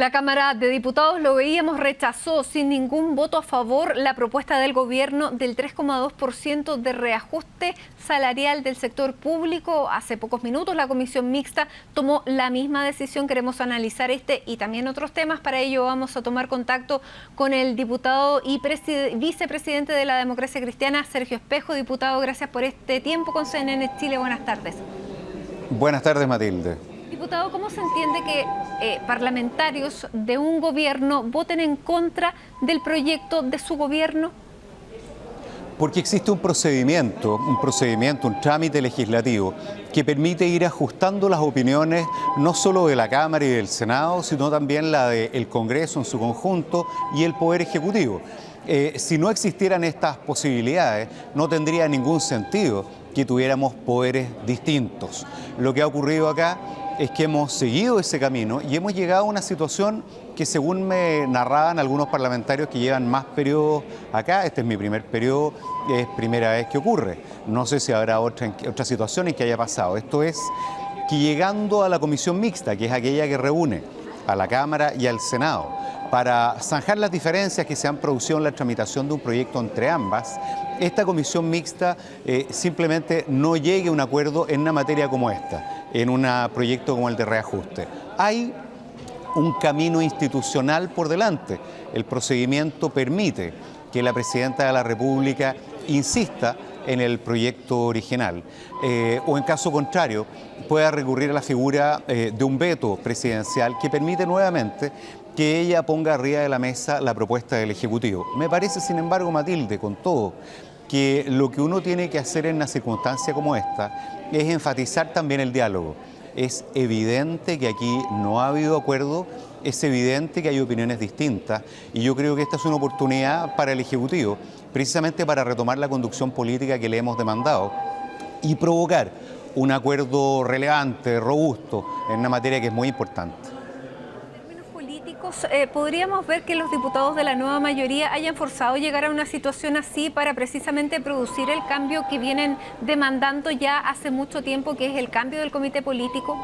La Cámara de Diputados, lo veíamos, rechazó sin ningún voto a favor la propuesta del gobierno del 3,2% de reajuste salarial del sector público. Hace pocos minutos la comisión mixta tomó la misma decisión. Queremos analizar este y también otros temas. Para ello vamos a tomar contacto con el diputado y vicepresidente de la Democracia Cristiana, Sergio Espejo. Diputado, gracias por este tiempo con CNN Chile. Buenas tardes. Buenas tardes, Matilde. Diputado, ¿cómo se entiende que parlamentarios de un gobierno voten en contra del proyecto de su gobierno? Porque existe un procedimiento, un trámite legislativo que permite ir ajustando las opiniones no solo de la Cámara y del Senado, sino también la del Congreso en su conjunto y el Poder Ejecutivo. Si no existieran estas posibilidades, no tendría ningún sentido que tuviéramos poderes distintos. Lo que ha ocurrido acá es que hemos seguido ese camino y hemos llegado a una situación que, según me narraban algunos parlamentarios que llevan más periodos acá, este es mi primer periodo, es primera vez que ocurre. No sé si habrá otra situación en que haya pasado. Esto es que llegando a la comisión mixta, que es aquella que reúne a la Cámara y al Senado, para zanjar las diferencias que se han producido en la tramitación de un proyecto entre ambas, esta comisión mixta simplemente no llegue a un acuerdo en una materia como esta, en un proyecto como el de reajuste. Hay un camino institucional por delante. El procedimiento permite que la Presidenta de la República insista en el proyecto original o, en caso contrario, pueda recurrir a la figura de un veto presidencial que permite nuevamente que ella ponga arriba de la mesa la propuesta del Ejecutivo. Me parece, sin embargo, Matilde, con todo, que lo que uno tiene que hacer en una circunstancia como esta es enfatizar también el diálogo. Es evidente que aquí no ha habido acuerdo, es evidente que hay opiniones distintas y yo creo que esta es una oportunidad para el Ejecutivo, precisamente para retomar la conducción política que le hemos demandado y provocar un acuerdo relevante, robusto, en una materia que es muy importante. ¿Podríamos ver que los diputados de la nueva mayoría hayan forzado llegar a una situación así para precisamente producir el cambio que vienen demandando ya hace mucho tiempo, que es el cambio del comité político?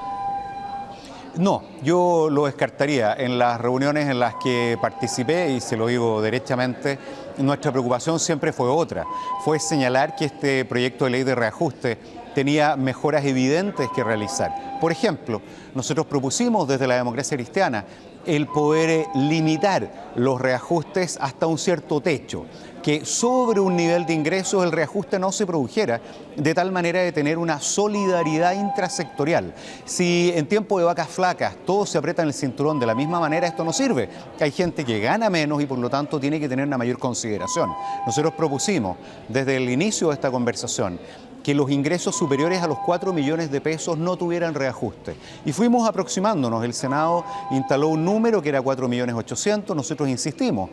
No, yo lo descartaría. En las reuniones en las que participé, y se lo digo derechamente, nuestra preocupación siempre fue otra. Fue señalar que este proyecto de ley de reajuste tenía mejoras evidentes que realizar. Por ejemplo, nosotros propusimos desde la Democracia Cristiana el poder limitar los reajustes hasta un cierto techo, que sobre un nivel de ingresos el reajuste no se produjera, de tal manera de tener una solidaridad intrasectorial. Si en tiempo de vacas flacas todos se apretan el cinturón de la misma manera, esto no sirve. Hay gente que gana menos y por lo tanto tiene que tener una mayor consideración. Nosotros propusimos desde el inicio de esta conversación que los ingresos superiores a los 4 millones de pesos no tuvieran reajuste. Y fuimos aproximándonos. El Senado instaló un número que era 4.800.000. Nosotros insistimos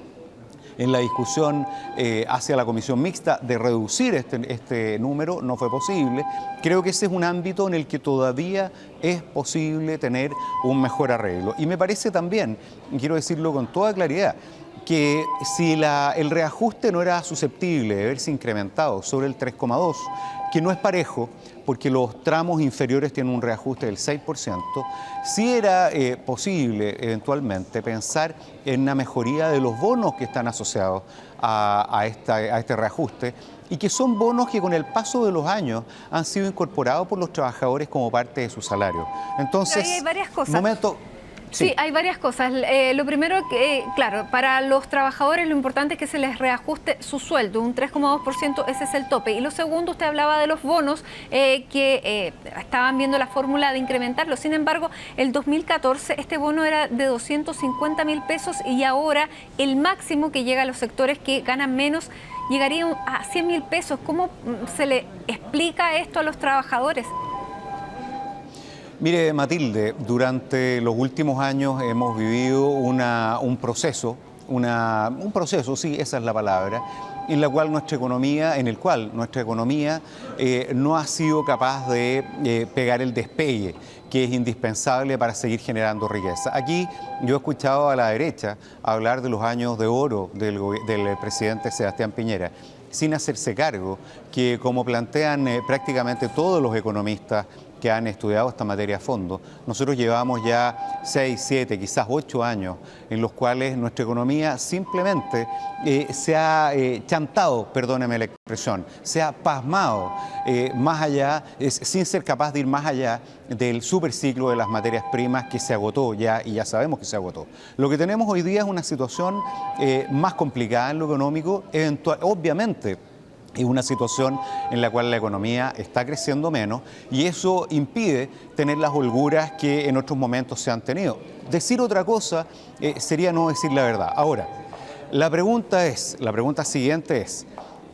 en la discusión hacia la comisión mixta de reducir este número. No fue posible. Creo que ese es un ámbito en el que todavía es posible tener un mejor arreglo. Y me parece también, y quiero decirlo con toda claridad, que si el reajuste no era susceptible de verse incrementado sobre el 3,2%, que no es parejo, porque los tramos inferiores tienen un reajuste del 6%, sí era posible eventualmente pensar en una mejoría de los bonos que están asociados a este reajuste y que son bonos que con el paso de los años han sido incorporados por los trabajadores como parte de su salario. Entonces, hay varias cosas. Sí, hay varias cosas. Lo primero, claro, para los trabajadores lo importante es que se les reajuste su sueldo, un 3,2%, ese es el tope. Y lo segundo, usted hablaba de los bonos, que estaban viendo la fórmula de incrementarlo. Sin embargo, el 2014 este bono era de 250.000 pesos y ahora el máximo que llega a los sectores que ganan menos llegaría a 100.000 pesos. ¿Cómo se le explica esto a los trabajadores? Mire, Matilde, durante los últimos años hemos vivido un proceso, sí, esa es la palabra, en el cual nuestra economía no ha sido capaz de pegar el despegue que es indispensable para seguir generando riqueza. Aquí yo he escuchado a la derecha hablar de los años de oro del presidente Sebastián Piñera, sin hacerse cargo que, como plantean prácticamente todos los economistas que han estudiado esta materia a fondo, nosotros llevamos ya 6, 7, quizás 8 años en los cuales nuestra economía simplemente se ha chantado, perdóneme la expresión, se ha pasmado más allá, sin ser capaz de ir más allá del superciclo de las materias primas que se agotó ya, y ya sabemos que se agotó. Lo que tenemos hoy día es una situación más complicada en lo económico, obviamente. Es una situación en la cual la economía está creciendo menos y eso impide tener las holguras que en otros momentos se han tenido. Decir otra cosa sería no decir la verdad. Ahora, la pregunta siguiente es,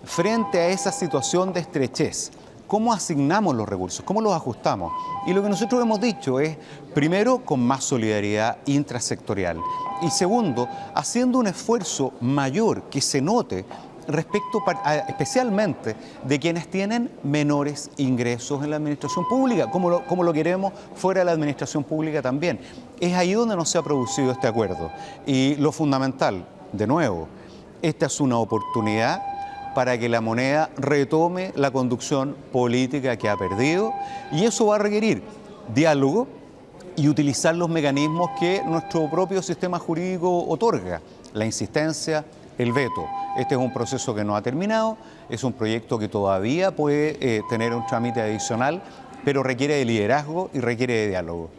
frente a esa situación de estrechez, ¿cómo asignamos los recursos? ¿Cómo los ajustamos? Y lo que nosotros hemos dicho es, primero, con más solidaridad intrasectorial y segundo, haciendo un esfuerzo mayor que se note respecto especialmente de quienes tienen menores ingresos en la administración pública, como lo queremos fuera de la administración pública también. Es ahí donde no se ha producido este acuerdo. Y lo fundamental, de nuevo, esta es una oportunidad para que la moneda retome la conducción política que ha perdido y eso va a requerir diálogo y utilizar los mecanismos que nuestro propio sistema jurídico otorga, la insistencia, el veto. Este es un proceso que no ha terminado, es un proyecto que todavía puede tener un trámite adicional, pero requiere de liderazgo y requiere de diálogo.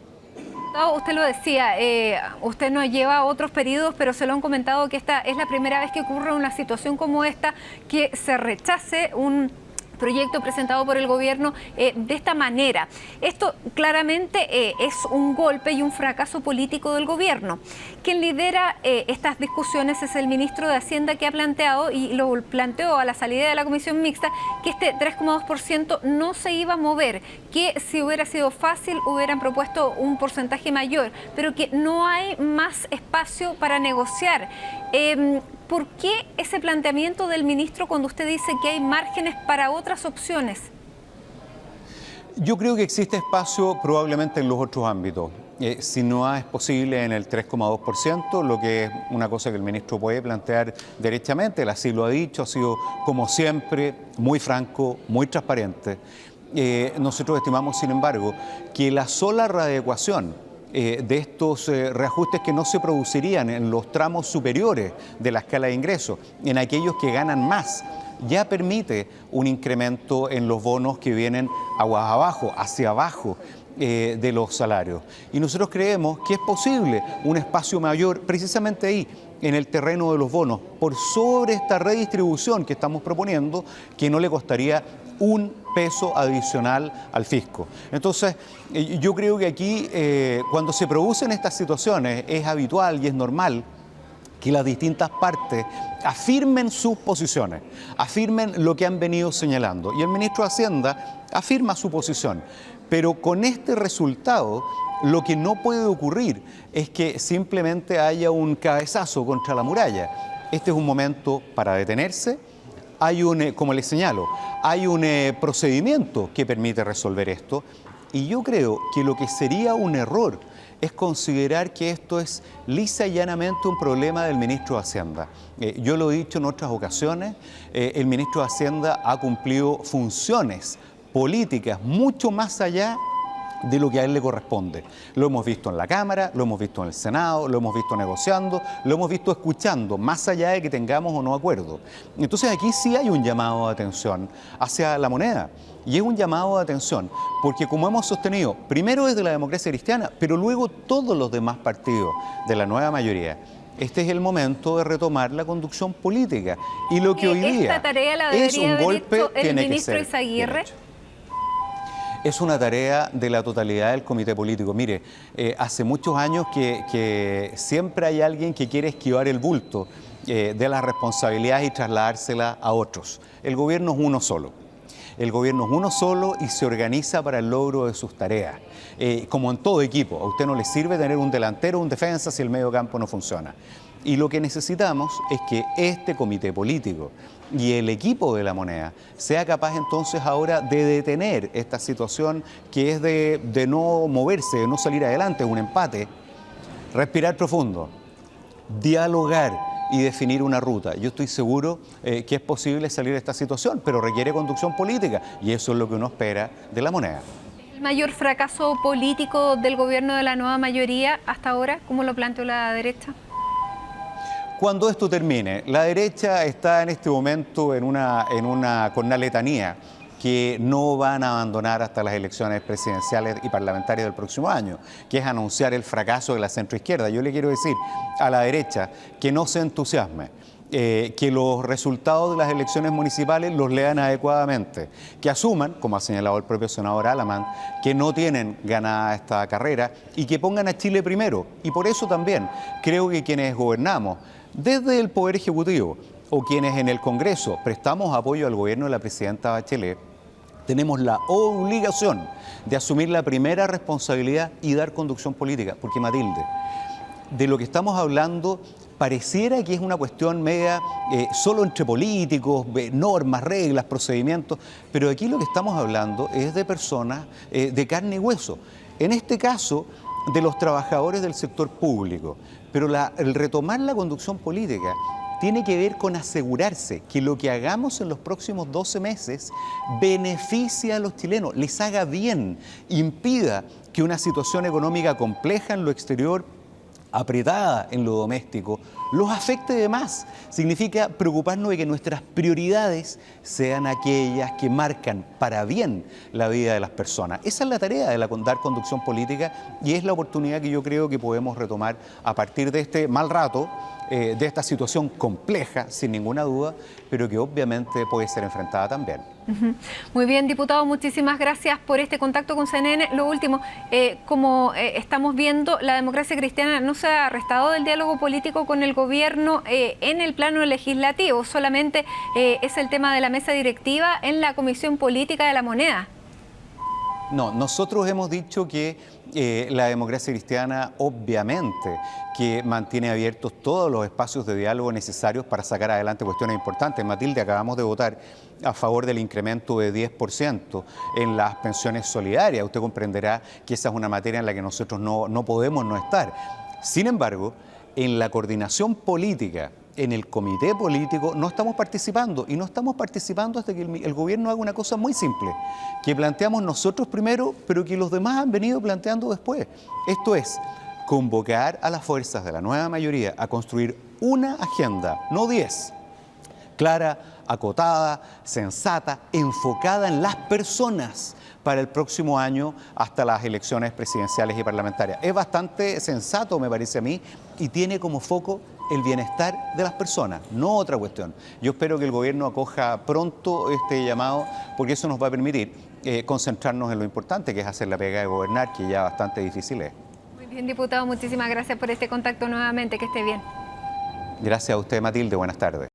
Usted lo decía, usted no lleva otros periodos, pero se lo han comentado que esta es la primera vez que ocurre una situación como esta, que se rechace un proyecto presentado por el gobierno de esta manera. Esto claramente es un golpe y un fracaso político del gobierno. Quien lidera estas discusiones es el ministro de Hacienda, que ha planteado, y lo planteó a la salida de la comisión mixta, que este 3,2% no se iba a mover, que si hubiera sido fácil hubieran propuesto un porcentaje mayor, pero que no hay más espacio para negociar. ¿Por qué ese planteamiento del ministro cuando usted dice que hay márgenes para otras opciones? Yo creo que existe espacio probablemente en los otros ámbitos. Si no es posible en el 3,2%, lo que es una cosa que el ministro puede plantear derechamente, él así lo ha dicho, ha sido como siempre muy franco, muy transparente. Nosotros estimamos, sin embargo, que la sola readecuación de estos reajustes que no se producirían en los tramos superiores de la escala de ingresos, en aquellos que ganan más, ya permite un incremento en los bonos que vienen aguas abajo, hacia abajo de los salarios. Y nosotros creemos que es posible un espacio mayor precisamente ahí, en el terreno de los bonos, por sobre esta redistribución que estamos proponiendo, que no le costaría un peso adicional al fisco. Entonces, yo creo que aquí, cuando se producen estas situaciones, es habitual y es normal que las distintas partes afirmen sus posiciones, afirmen lo que han venido señalando. Y el ministro de Hacienda afirma su posición. Pero con este resultado, lo que no puede ocurrir es que simplemente haya un cabezazo contra la muralla. Este es un momento para detenerse. Hay como les señalo, hay un procedimiento que permite resolver esto. Y yo creo que lo que sería un error es considerar que esto es lisa y llanamente un problema del ministro de Hacienda. Yo lo he dicho en otras ocasiones, el ministro de Hacienda ha cumplido funciones políticas mucho más allá de lo que a él le corresponde. Lo hemos visto en la Cámara, lo hemos visto en el Senado, lo hemos visto negociando, lo hemos visto escuchando, más allá de que tengamos o no acuerdo. Entonces aquí sí hay un llamado de atención hacia la moneda. Y es un llamado de atención, porque como hemos sostenido, primero desde la democracia cristiana, pero luego todos los demás partidos de la nueva mayoría, este es el momento de retomar la conducción política. Y lo que hoy día es un golpe tiene que ser Izaguirre. Es una tarea de la totalidad del comité político. Mire, hace muchos años que siempre hay alguien que quiere esquivar el bulto de las responsabilidades y trasladársela a otros. El gobierno es uno solo. El gobierno es uno solo y se organiza para el logro de sus tareas. Como en todo equipo, a usted no le sirve tener un delantero o un defensa si el medio campo no funciona. Y lo que necesitamos es que este comité político y el equipo de la moneda sea capaz entonces ahora de detener esta situación que es de no moverse, de no salir adelante, es un empate, respirar profundo, dialogar y definir una ruta. Yo estoy seguro que es posible salir de esta situación, pero requiere conducción política y eso es lo que uno espera de la moneda. mayor fracaso político del gobierno de la nueva mayoría hasta ahora, como lo planteó la derecha? Cuando esto termine, la derecha está en este momento con una letanía que no van a abandonar hasta las elecciones presidenciales y parlamentarias del próximo año, que es anunciar el fracaso de la centroizquierda. Yo le quiero decir a la derecha que no se entusiasme, que los resultados de las elecciones municipales los lean adecuadamente, que asuman, como ha señalado el propio senador Alamán, que no tienen ganada esta carrera y que pongan a Chile primero. Y por eso también creo que quienes gobernamos desde el Poder Ejecutivo o quienes en el Congreso prestamos apoyo al gobierno de la presidenta Bachelet, tenemos la obligación de asumir la primera responsabilidad y dar conducción política. Porque, Matilde, de lo que estamos hablando pareciera que es una cuestión media solo entre políticos, normas, reglas, procedimientos, pero aquí lo que estamos hablando es de personas de carne y hueso. En este caso, de los trabajadores del sector público. Pero el retomar la conducción política tiene que ver con asegurarse que lo que hagamos en los próximos 12 meses beneficie a los chilenos, les haga bien, impida que una situación económica compleja en lo exterior, apretada en lo doméstico, los afecte de más. Significa preocuparnos de que nuestras prioridades sean aquellas que marcan para bien la vida de las personas. Esa es la tarea de dar conducción política y es la oportunidad que yo creo que podemos retomar a partir de este mal rato, de esta situación compleja, sin ninguna duda, pero que obviamente puede ser enfrentada también. Muy bien, diputado, muchísimas gracias por este contacto con CNN. Lo último, como estamos viendo, la Democracia Cristiana no se ha restado del diálogo político con el gobierno en el plano legislativo, solamente es el tema de la mesa directiva en la Comisión Política de la Moneda. No, nosotros hemos dicho que la Democracia Cristiana obviamente que mantiene abiertos todos los espacios de diálogo necesarios para sacar adelante cuestiones importantes. Matilde, acabamos de votar a favor del incremento de 10% en las pensiones solidarias. Usted comprenderá que esa es una materia en la que nosotros no podemos no estar. Sin embargo, en la coordinación política, en el comité político, no estamos participando y no estamos participando hasta que el gobierno haga una cosa muy simple, que planteamos nosotros primero, pero que los demás han venido planteando después. Esto es, convocar a las fuerzas de la nueva mayoría a construir una agenda, no 10, clara, acotada, sensata, enfocada en las personas para el próximo año hasta las elecciones presidenciales y parlamentarias. Es bastante sensato, me parece a mí, y tiene como foco el bienestar de las personas, no otra cuestión. Yo espero que el gobierno acoja pronto este llamado, porque eso nos va a permitir concentrarnos en lo importante, que es hacer la pega de gobernar, que ya bastante difícil es. Muy bien, diputado, muchísimas gracias por este contacto nuevamente, que esté bien. Gracias a usted, Matilde, buenas tardes.